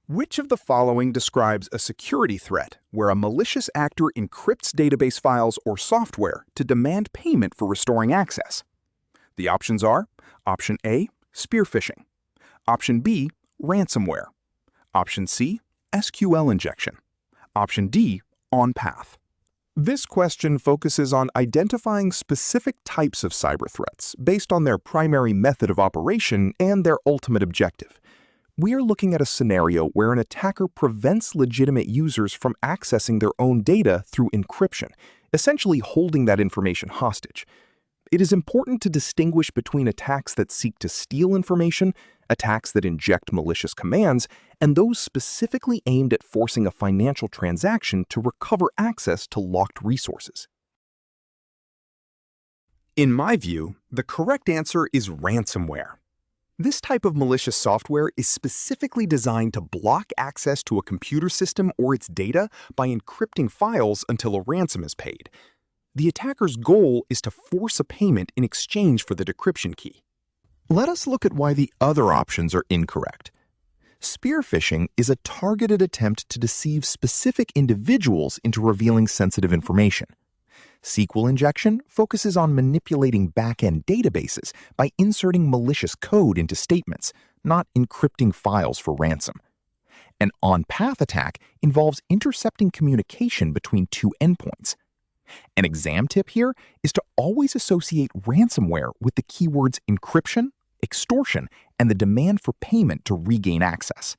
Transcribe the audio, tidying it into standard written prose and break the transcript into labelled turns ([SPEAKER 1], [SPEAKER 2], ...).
[SPEAKER 1] Which of the following describes a security threat where a malicious actor encrypts database files or software to demand payment for restoring access? The options are Option A, spear phishing. Option B, ransomware. Option C, SQL injection. Option D, on-path. This question focuses on identifying specific types of cyber threats based on their primary method of operation and their ultimate objective. We are looking at a scenario where an attacker prevents legitimate users from accessing their own data through encryption, essentially holding that information hostage. It is important to distinguish between attacks that seek to steal information, attacks that inject malicious commands, and those specifically aimed at forcing a financial transaction to recover access to locked resources. In my view, the correct answer is ransomware. This type of malicious software is specifically designed to block access to a computer system or its data by encrypting files until a ransom is paid. The attacker's goal is to force a payment in exchange for the decryption key.
[SPEAKER 2] Let us look at why the other options are incorrect. Spear phishing is a targeted attempt to deceive specific individuals into revealing sensitive information. SQL injection focuses on manipulating back-end databases by inserting malicious code into statements, not encrypting files for ransom. An on-path attack involves intercepting communication between two endpoints. An exam tip here is to always associate ransomware with the keywords encryption, extortion, and the demand for payment to regain access.